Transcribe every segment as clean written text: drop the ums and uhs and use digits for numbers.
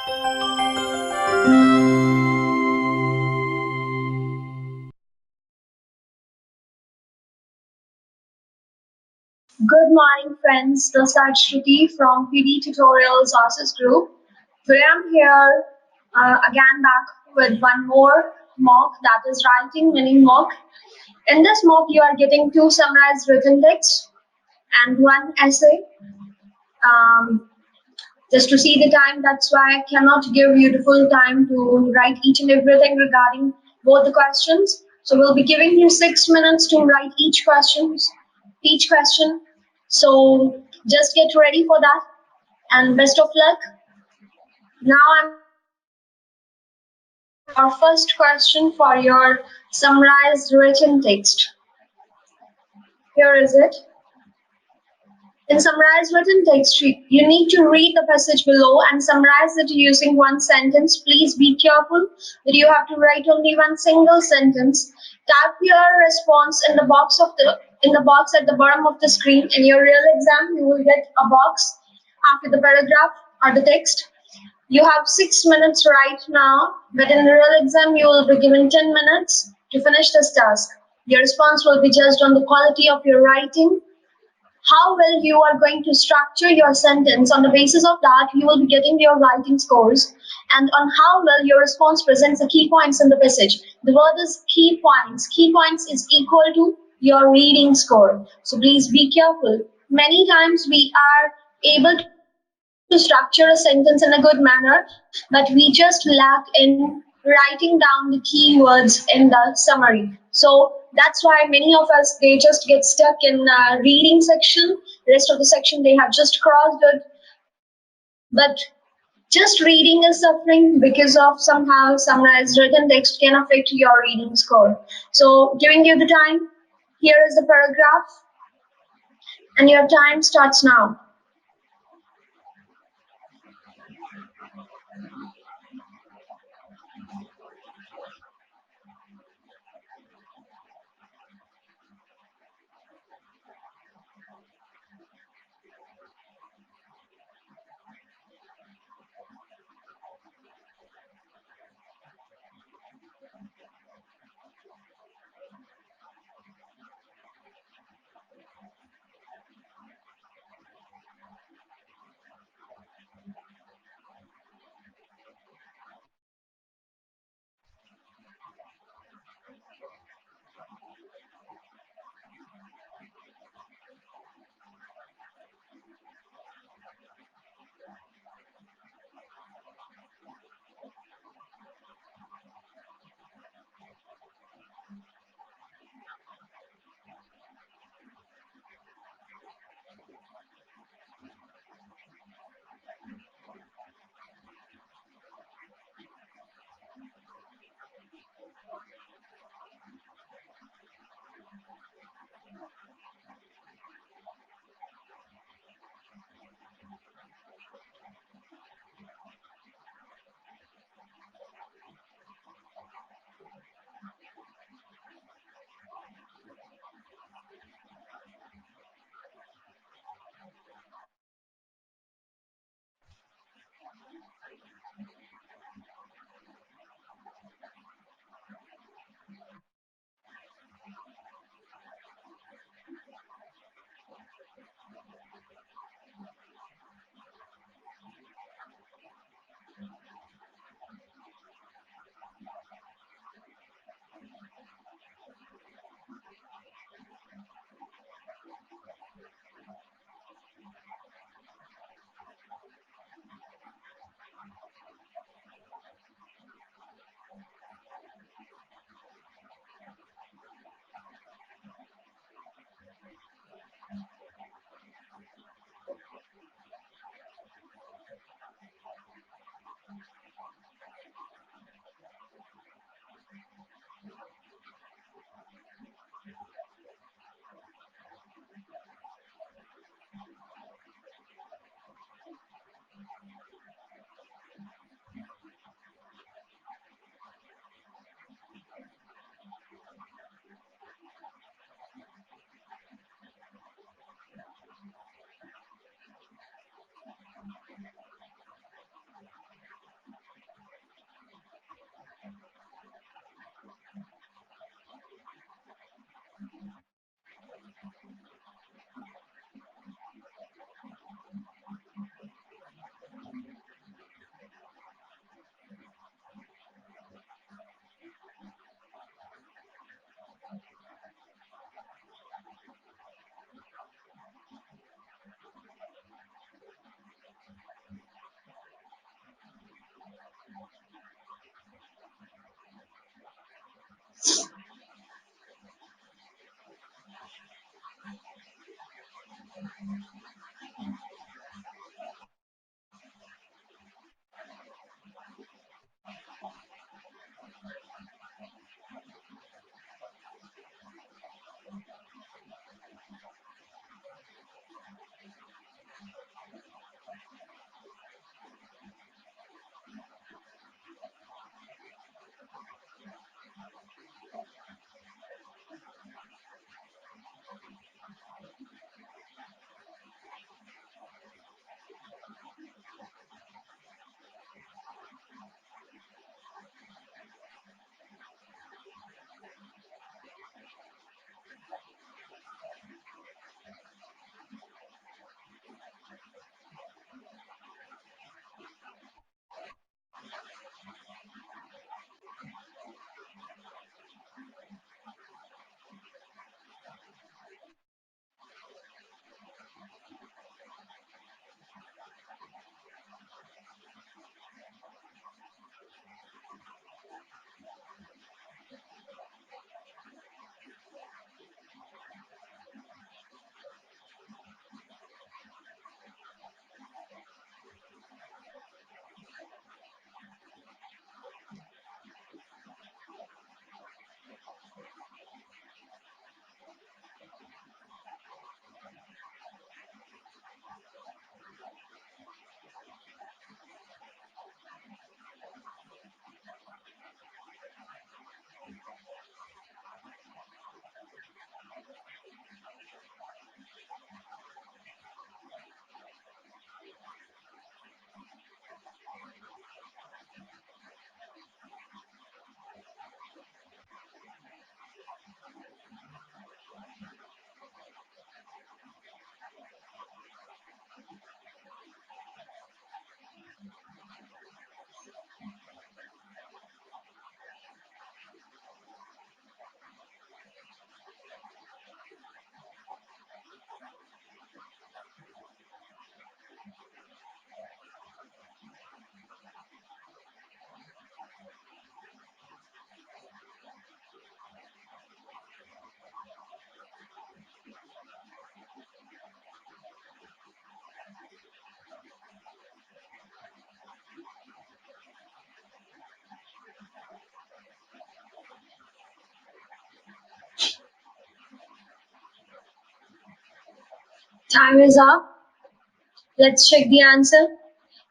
Good morning, friends. This is Shruti from PD Tutorials Sources Group. Today I'm here again back with one more mock, that is writing mini mock. In this mock, you are getting two summarized written texts and one essay. Um, just to see the time, that's why I cannot give you the full time to write each and everything regarding both the questions. So we'll be giving you 6 minutes to write each question. So just get ready for that and best of luck. Now I'm our first question for your summarized written text. Here is it. In summarized written text, you need to read the passage below and summarize it using one sentence. Please be careful that you have to write only one single sentence. Type your response in the box at the bottom of the screen. In your real exam, you will get a box after the paragraph or the text. You have 6 minutes right now, but in the real exam, you will be given 10 minutes to finish this task. Your response will be judged on the quality of your writing, how well you are going to structure your sentence. On the basis of that, you will be getting your writing scores, and on how well your response presents the key points in the passage. The word is key points. Key points is equal to your reading score. So please be careful. Many times we are able to structure a sentence in a good manner, but we just lack in writing down the keywords in the summary. So that's why many of us, they just get stuck in reading section. Rest of the section they have just crossed it, but just reading is suffering because of somehow summarized written text can affect your reading score. So giving you the time, here is the paragraph, and your time starts now. Time is up. Let's check the answer.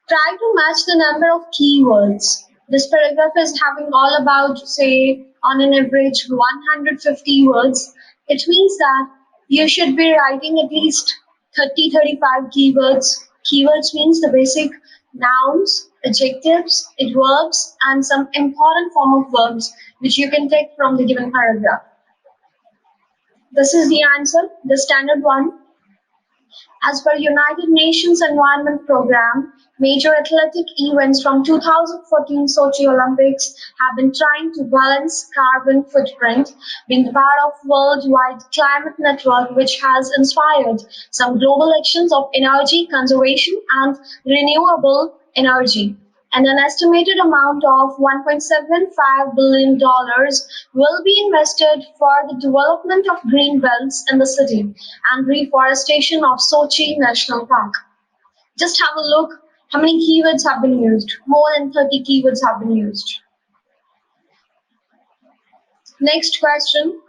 Try to match the number of keywords. This paragraph is having all about, say, on an average 150 words. It means that you should be writing at least 30-35 keywords. Keywords means the basic nouns, adjectives, adverbs, and some important form of verbs which you can take from the given paragraph. This is the answer, the standard one. As per United Nations Environment Programme, major athletic events from 2014 Sochi Olympics have been trying to balance carbon footprint, being part of worldwide climate network which has inspired some global actions of energy conservation and renewable energy, and an estimated amount of $1.75 billion will be invested for the development of green belts in the city and reforestation of Sochi National Park. Just have a look how many keywords have been used. More than 30 keywords have been used. Next question.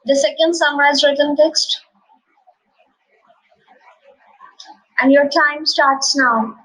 The second summarized written text. And your time starts now.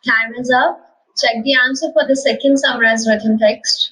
Time is up. Check the answer for the second summarized written text.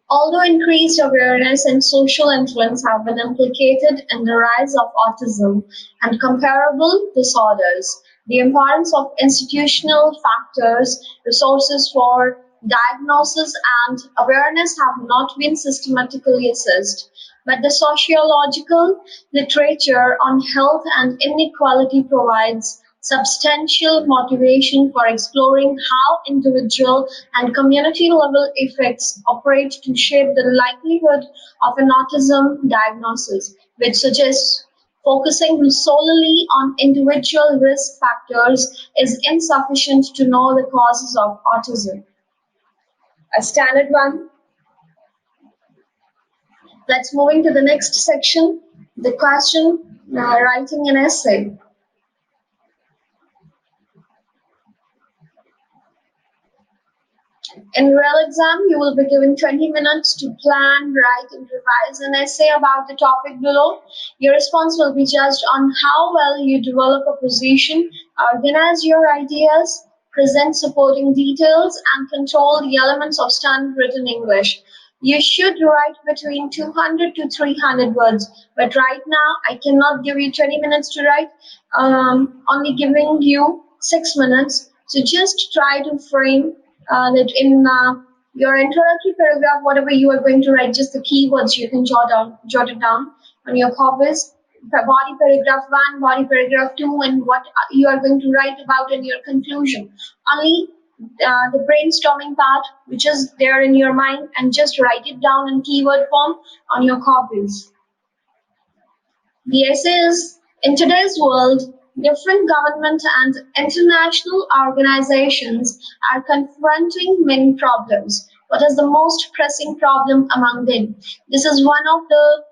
Although increased awareness and social influence have been implicated in the rise of autism and comparable disorders, the importance of institutional factors, resources for diagnosis, and awareness have not been systematically assessed. But the sociological literature on health and inequality provides substantial motivation for exploring how individual and community level effects operate to shape the likelihood of an autism diagnosis, which suggests focusing solely on individual risk factors is insufficient to know the causes of autism. A standard one. Let's moving to the next section. The question writing an essay. In real exam, you will be given 20 minutes to plan, write, and revise an essay about the topic below. Your response will be judged on how well you develop a position, organize your ideas, present supporting details, and control the elements of standard written English. You should write between 200 to 300 words, but right now I cannot give you 20 minutes to write, only giving you 6 minutes. So just try to frame that in your introductory paragraph, whatever you are going to write, just the keywords you can jot it down on your copies. Body paragraph one, body paragraph two, and what you are going to write about in your conclusion. Only the brainstorming part, which is there in your mind, and just write it down in keyword form on your copies. The essay is in today's world, different government and international organizations are confronting many problems. What is the most pressing problem among them? This is one of the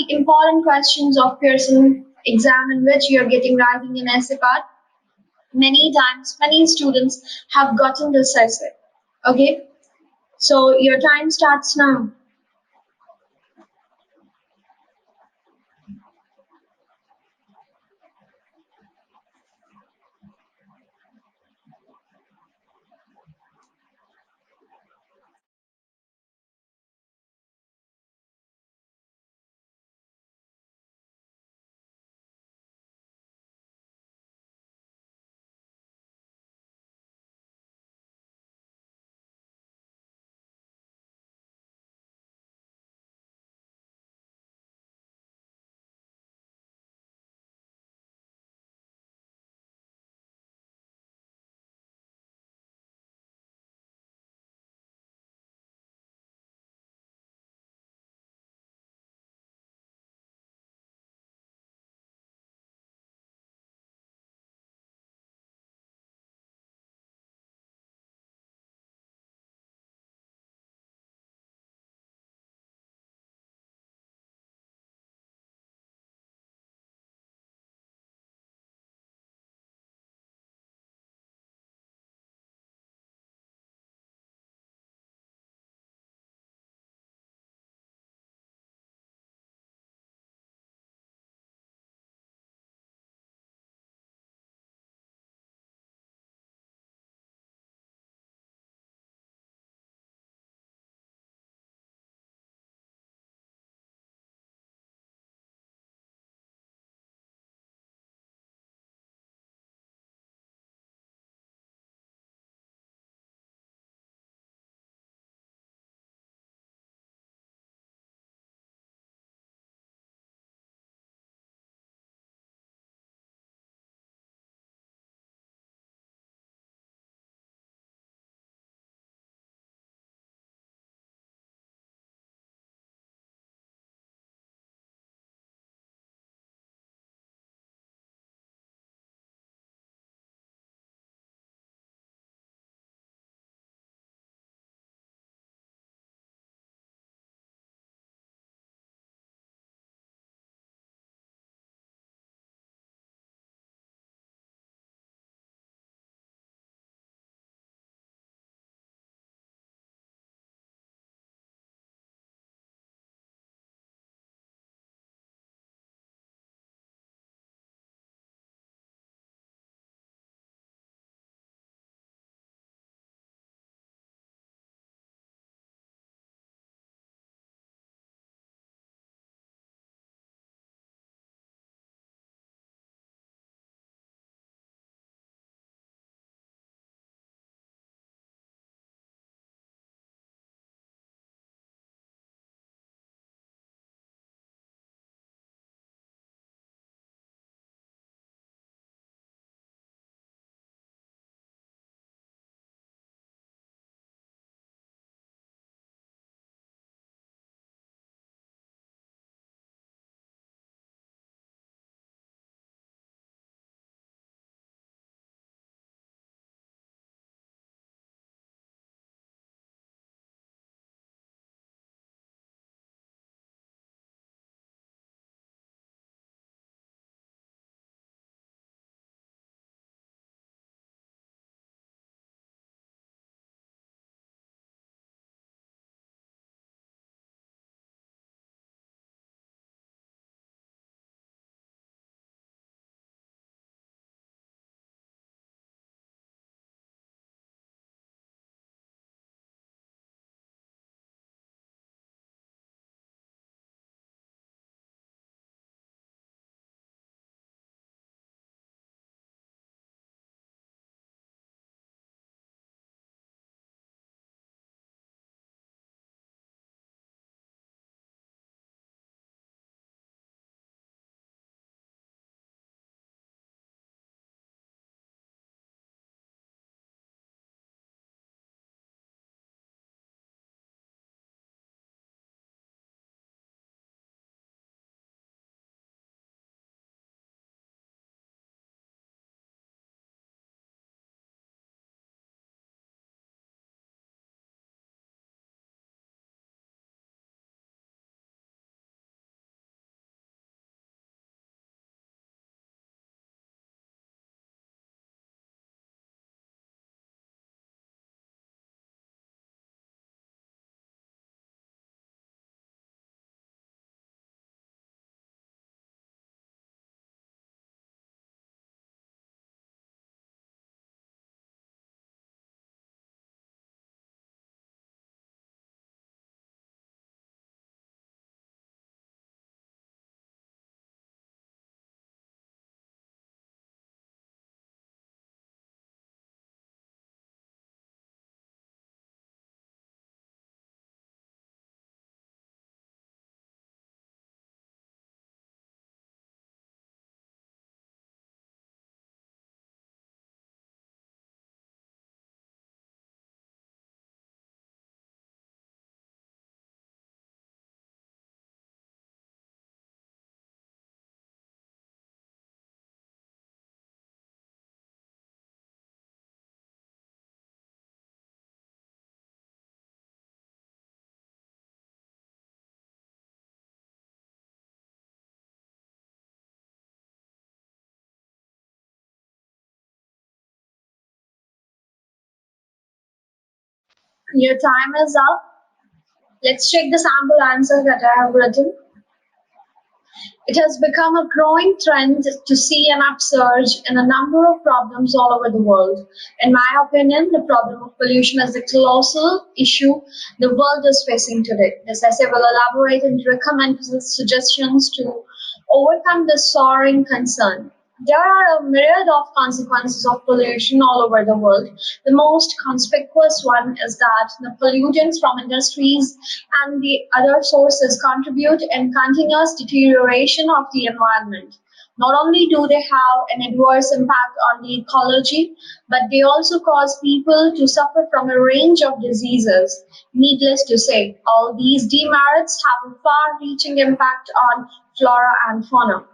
important questions of Pearson exam in which you are getting writing an essay part. Many times, many students have gotten this essay. Okay, so your time starts now. Your time is up. Let's check the sample answer that I have written. It has become a growing trend to see an upsurge in a number of problems all over the world. In my opinion, the problem of pollution is the colossal issue the world is facing today. This essay will elaborate and recommend suggestions to overcome this soaring concern. There are a myriad of consequences of pollution all over the world. The most conspicuous one is that the pollutants from industries and the other sources contribute in continuous deterioration of the environment. Not only do they have an adverse impact on the ecology, but they also cause people to suffer from a range of diseases. Needless to say, all these demerits have a far reaching impact on flora and fauna.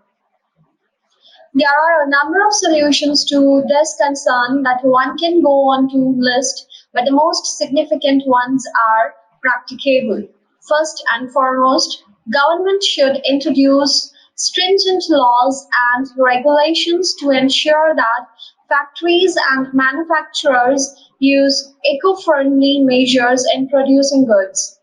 There are a number of solutions to this concern that one can go on to list, but the most significant ones are practicable. First and foremost, government should introduce stringent laws and regulations to ensure that factories and manufacturers use eco-friendly measures in producing goods.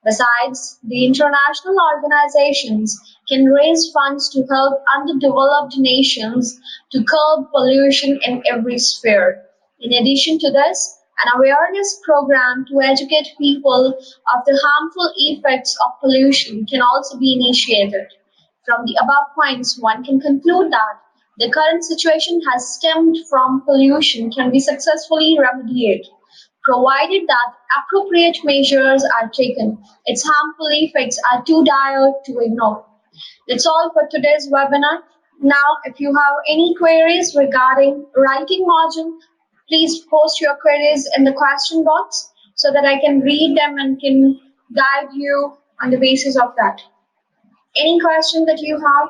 Besides, the international organizations can raise funds to help underdeveloped nations to curb pollution in every sphere. In addition to this, an awareness program to educate people of the harmful effects of pollution can also be initiated. From the above points, one can conclude that the current situation has stemmed from pollution can be successfully remediated provided that appropriate measures are taken. Its harmful effects are too dire to ignore. That's all for today's webinar. Now, if you have any queries regarding writing margin, please post your queries in the question box so that I can read them and can guide you on the basis of that. Any question that you have?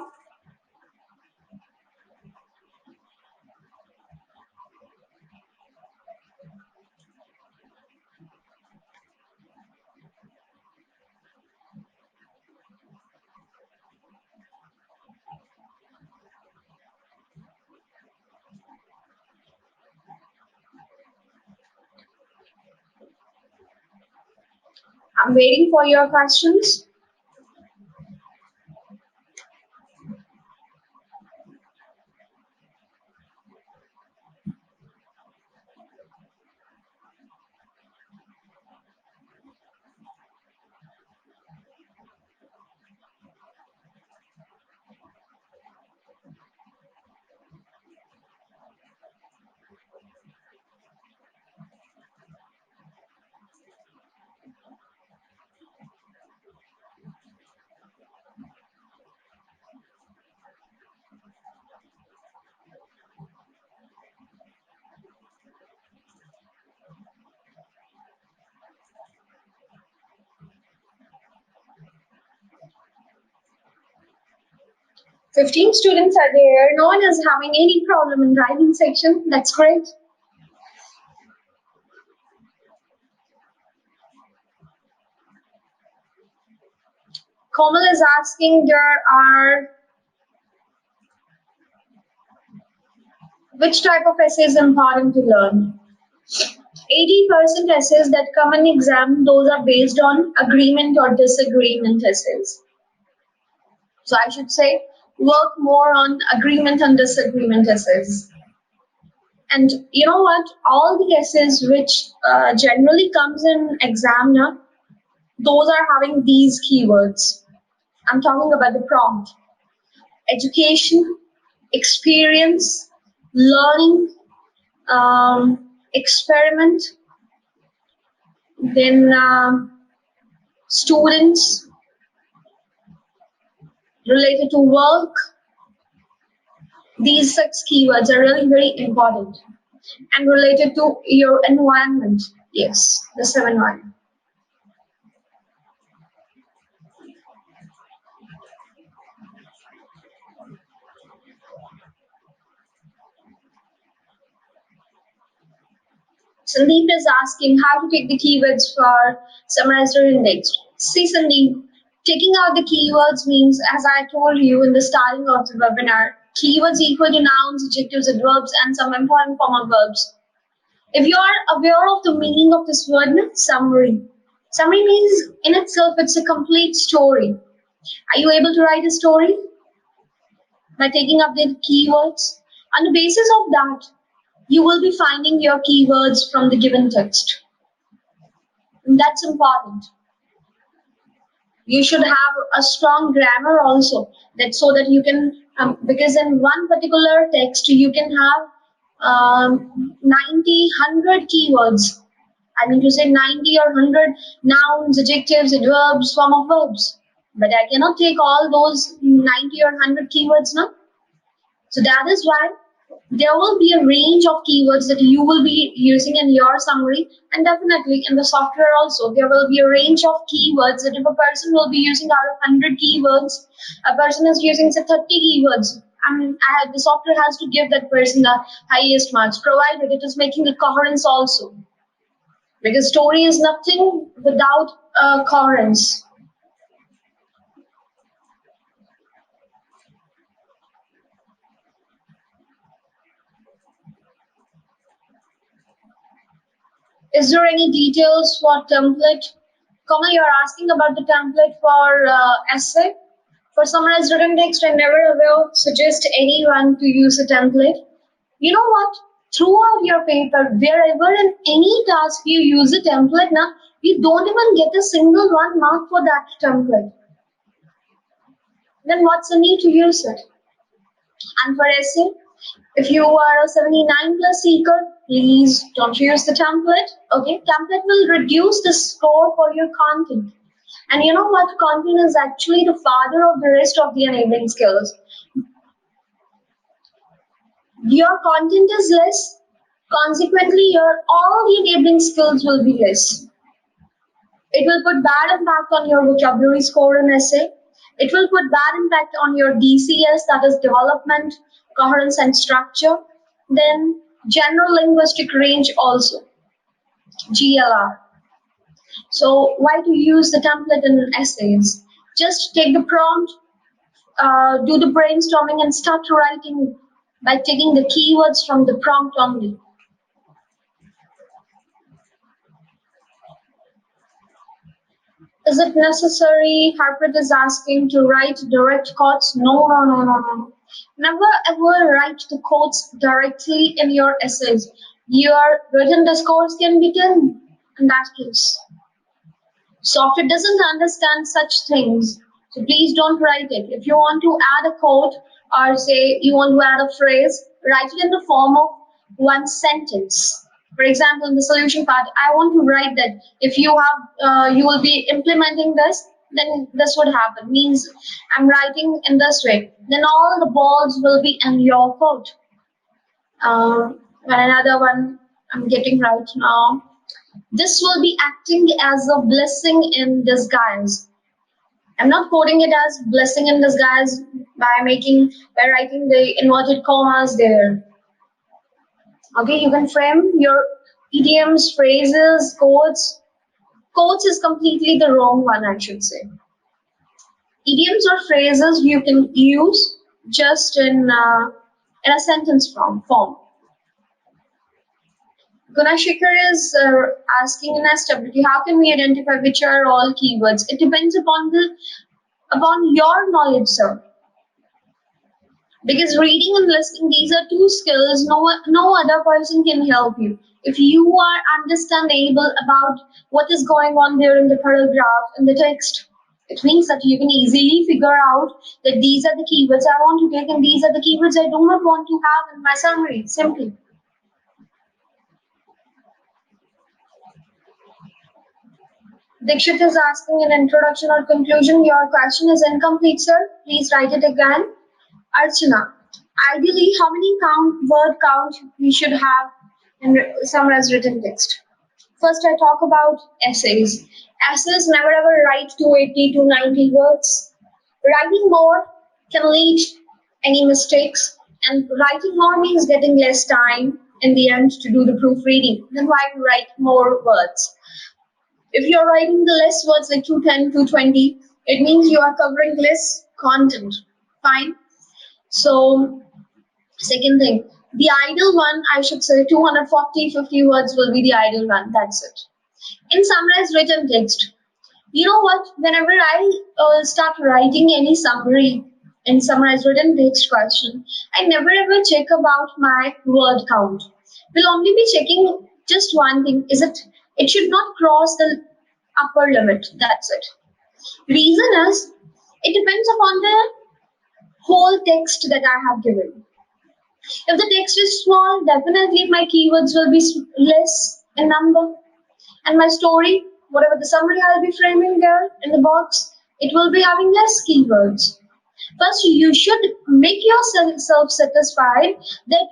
I'm waiting for your questions. 15 students are there. No one is having any problem in writing section. That's great. Komal is asking there are which type of essay is important to learn. 80% essays that come in exam, those are based on agreement or disagreement essays. So I should say work more on agreement and disagreement essays. And you know what? All the essays which generally comes in exam now, those are having these keywords. I'm talking about the prompt. Education, experience, learning, experiment, then students related to work. These six keywords are really very important and related to your environment. Yes, the seven one. Sandeep is asking how to take the keywords for summarized or indexed. See, Sandeep, taking out the keywords means, as I told you in the starting of the webinar, keywords equal to nouns, adjectives, adverbs, and some important form of verbs. If you are aware of the meaning of this word, summary. Summary means in itself it's a complete story. Are you able to write a story by taking up the keywords? On the basis of that, you will be finding your keywords from the given text. And that's important. You should have a strong grammar also, that so that you can because in one particular text you can have 90 100 keywords. I mean to say 90 or 100 nouns, adjectives, adverbs, form of verbs, but I cannot take all those 90 or 100 keywords now. So that is why there will be a range of keywords that you will be using in your summary, and definitely in the software also there will be a range of keywords that if a person will be using out of 100 keywords, a person is using say 30 keywords. The software has to give that person the highest marks, provided it is making a coherence also, because story is nothing without coherence. Is there any details for template? Kamal, you're asking about the template for essay. For summarized written text, I never will suggest anyone to use a template. You know what? Throughout your paper, wherever in any task you use a template, now you don't even get a single one mark for that template. Then what's the need to use it? And for essay, if you are a 79 plus seeker, please don't use the template. Okay, template will reduce the score for your content. And you know what? Content is actually the father of the rest of the enabling skills. Your content is less, consequently, your all the enabling skills will be less. It will put bad impact on your vocabulary score in essay. It will put bad impact on your DCS, that is development, coherence, and structure. Then general linguistic range also, GLR. So why to use the template in essays? Just take the prompt, do the brainstorming, and start writing by taking the keywords from the prompt only. Is it necessary, Harpreet is asking, to write direct quotes? No, no, no, no, no. Never ever write the quotes directly in your essays. Your written discourse can be done in that case. Software doesn't understand such things. So please don't write it. If you want to add a quote or say you want to add a phrase, write it in the form of one sentence. For example, in the solution part, I want to write that if you will be implementing this, then this would happen. Means I'm writing in this way. Then all the balls will be in your court. And another one I'm getting right now. This will be acting as a blessing in disguise. I'm not quoting it as blessing in disguise by writing the inverted commas there. Okay, you can frame your idioms, phrases, quotes. Quotes is completely the wrong one, I should say. Idioms or phrases you can use just in a sentence form. Gunashikar is asking in SWT, how can we identify which are all keywords? It depends upon your knowledge, sir. Because reading and listening, these are two skills no other person can help you. If you are understandable about what is going on there in the paragraph, in the text, it means that you can easily figure out that these are the keywords I want to take and these are the keywords I do not want to have in my summary, simply. Dikshit is asking an introduction or conclusion. Your question is incomplete, sir. Please write it again. Archana, ideally, how many word count we should have in summarized written text? First, I talk about essays. Essays never ever write 280 to 90 words. Writing more can lead any mistakes, and writing more means getting less time in the end to do the proofreading. Then why write more words? If you're writing the less words like 210, 220, it means you are covering less content. Fine. So, second thing, The ideal one, I should say, 240, 50 words will be the ideal one. That's it. In summarized written text, you know what? Whenever I start writing any summary in summarized written text question, I never ever check about my word count. We'll only be checking just one thing: is it? It should not cross the upper limit. That's it. Reason is, it depends upon the whole text that I have given. If the text is small, definitely my keywords will be less in number, and my story, whatever the summary I'll be framing there in the box, it will be having less keywords. First, you should make yourself satisfied that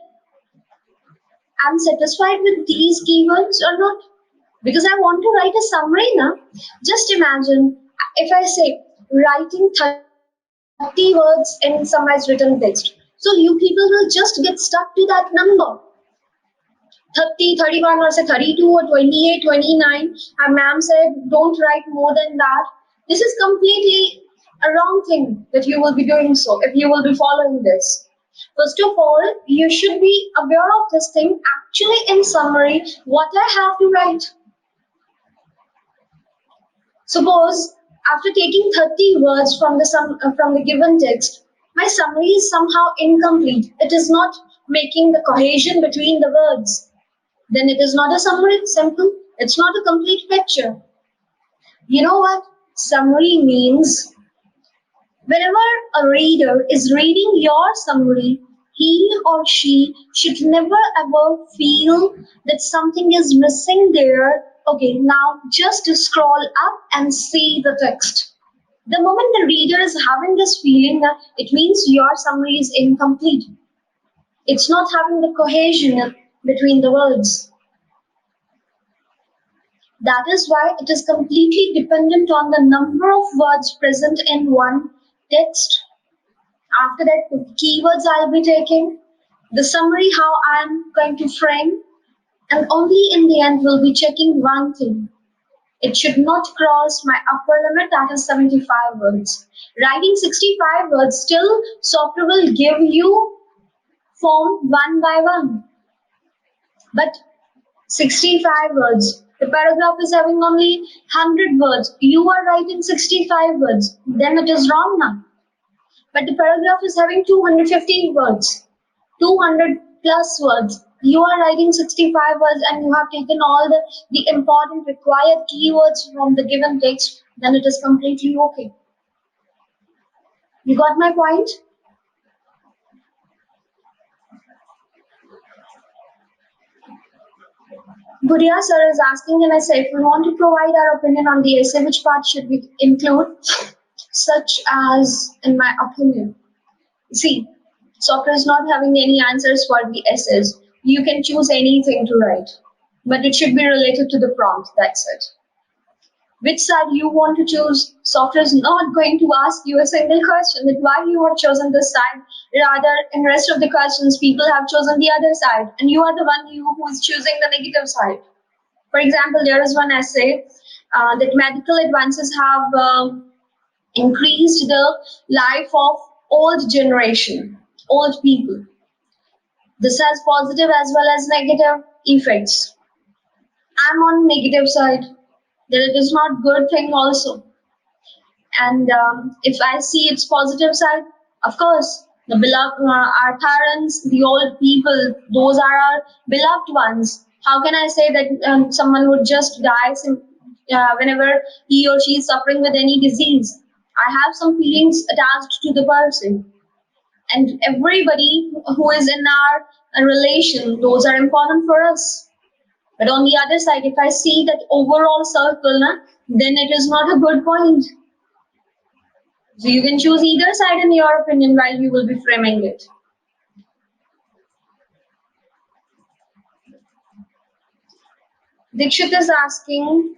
I'm satisfied with these keywords or not. Because I want to write a summary now. Just imagine if I say writing 30 words in summarized written text. So you people will just get stuck to that number. 30, 31, or say 32 or 28, 29. Our ma'am said don't write more than that. This is completely a wrong thing that you will be doing so if you will be following this. First of all, you should be aware of this thing. Actually, in summary, what I have to write. Suppose after taking 30 words from from the given text, my summary is somehow incomplete. It is not making the cohesion between the words. Then it is not a summary. Simple. It's not a complete picture. You know what? Summary means whenever a reader is reading your summary, he or she should never ever feel that something is missing there. Okay, now just scroll up and see the text. The moment the reader is having this feeling, it means your summary is incomplete. It's not having the cohesion between the words. That is why it is completely dependent on the number of words present in one text. After that, the keywords I'll be taking, the summary, how I'm going to frame, and only in the end we'll be checking one thing. It should not cross my upper limit, that is 75 words. Writing 65 words, still software will give you form one by one. But 65 words. The paragraph is having only 100 words. You are writing 65 words. Then it is wrong now. But the paragraph is having 250 words. 200 plus words. You are writing 65 words and you have taken all the important required keywords from the given text. Then it is completely okay. You got my point? Guria sir is asking in essay if we want to provide our opinion on the essay, which part should we include? Such as, in my opinion, see, software is not having any answers for the essays. You can choose anything to write, but it should be related to the prompt. That's it. Which side you want to choose? Software is not going to ask you a single question that why you have chosen this side. Rather, in rest of the questions, people have chosen the other side, and you are the one who is choosing the negative side. For example, there is one essay that medical advances have increased the life of old generation, old people. This has positive as well as negative effects. I'm on negative side. That it is not good thing also. And if I see its positive side, of course, the beloved, our parents, the old people, those are our beloved ones. How can I say that someone would just die whenever he or she is suffering with any disease? I have some feelings attached to the person, and everybody who is in our relation, those are important for us. But on the other side, if I see that overall circle, then it is not a good point. So you can choose either side in your opinion while you will be framing it. Dikshit is asking,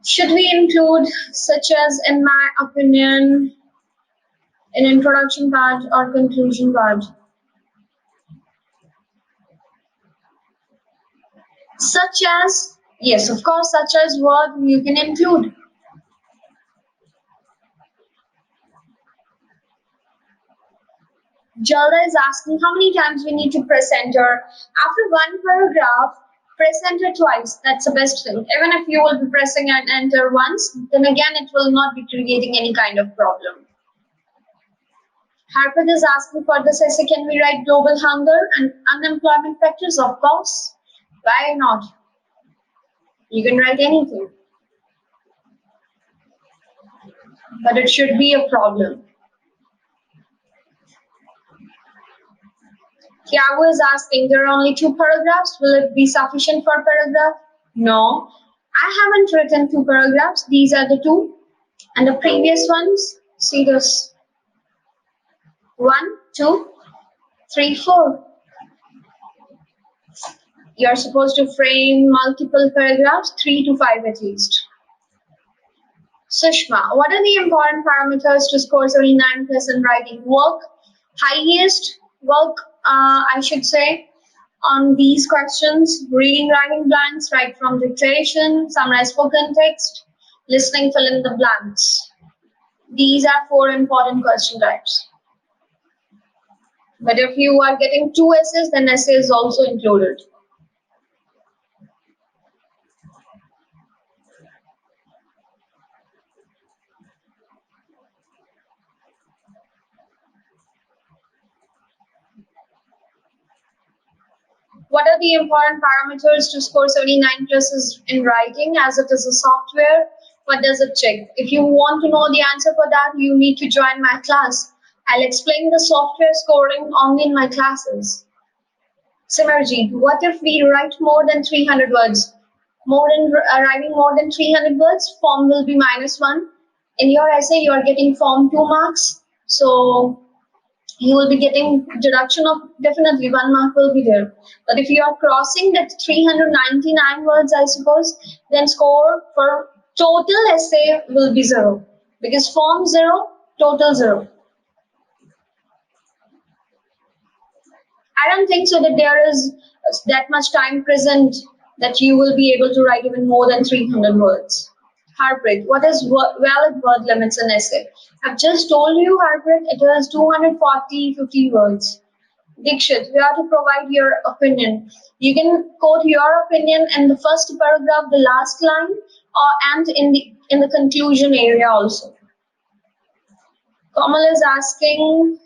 should we include such as, in my opinion, in introduction part or conclusion part? Such as, yes, of course, such as what you can include. Jalda is asking how many times we need to press enter. After one paragraph, press enter twice. That's the best thing. Even if you will be pressing and enter once, then again it will not be creating any kind of problem. Harpreet is asking for this essay, can we write global hunger and unemployment factors? Of course. Why not? You can write anything. But it should be a problem. Tiago is asking, there are only two paragraphs. Will it be sufficient for a paragraph? No. I haven't written two paragraphs. These are the two. And the previous ones, see this. 1, 2, 3, 4. You're supposed to frame multiple paragraphs, 3 to 5 at least. Sushma, what are the important parameters to score 79 plus in writing? Work, highest work, I should say, on these questions: reading, writing blanks, write from dictation, summarize spoken text, listening, fill in the blanks. These are 4 important question types. But if you are getting 2 essays, then essay is also included. What are the important parameters to score 79 plus in writing, as it is a software? What does it check? If you want to know the answer for that, you need to join my class. I'll explain the software scoring only in my classes. Simarjeet, what if we write more than 300 words? Writing more than 300 words, form will be -1. In your essay, you are getting form 2 marks. So you will be getting deduction of definitely 1 mark will be there. But if you are crossing that 399 words, I suppose, then score for total essay will be 0, because form 0, total 0. I don't think so that there is that much time present that you will be able to write even more than 300 words. Harpreet, what is valid word limits in essay? I've just told you, Harpreet, it is 240, 50 words. Dikshit, you have to provide your opinion. You can quote your opinion in the first paragraph, the last line, and in the conclusion area also. Kamal is asking.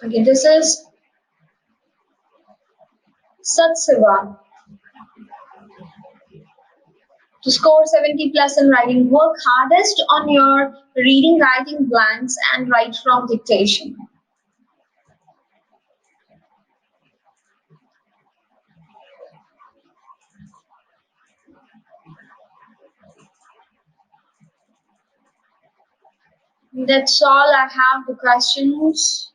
Okay, this is Satsiva. To score 70 plus in writing, work hardest on your reading, writing blanks, and write from dictation. That's all I have the questions.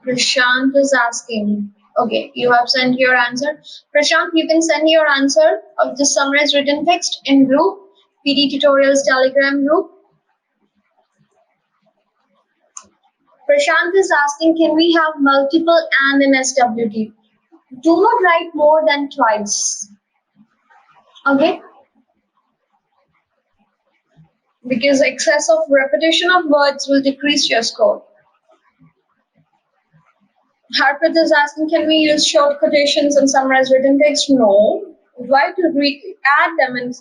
Prashant is asking. Okay, you have sent your answer. Prashant, you can send your answer of the summarized written text in group, PD Tutorials Telegram group. Prashant is asking, can we have multiple and in SWT? Do not write more than twice. Okay? Because excess of repetition of words will decrease your score. Harpreet is asking, can we use short quotations and summarize written text? No. Why to add them in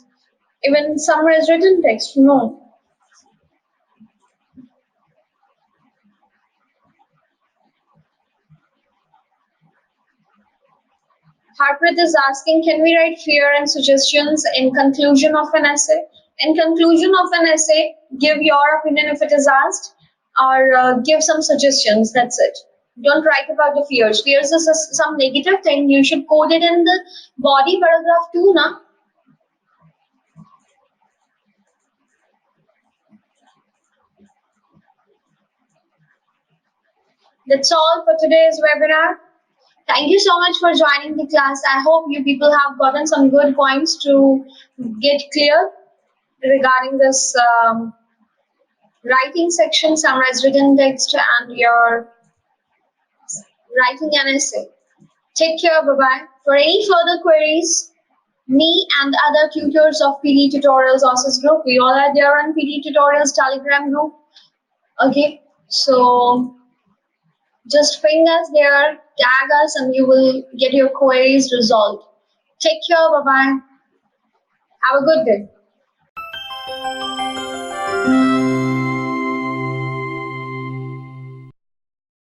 even summarize written text? No. Harpreet is asking, can we write fear and suggestions in conclusion of an essay? In conclusion of an essay, give your opinion if it is asked, or give some suggestions. That's it. Don't write about the fears. Fears is some negative thing. You should code it in the body paragraph too, na? That's all for today's webinar. Thank you so much for joining the class. I hope you people have gotten some good points to get clear regarding this writing section, summarize written text, and your writing an essay. Take care. Bye bye. For any further queries, Me and the other tutors of PD Tutorials Office group, we all are there on PD Tutorials Telegram group. Okay, so just ping us there, tag us, and you will get your queries resolved. Take care, bye bye. Have a good day.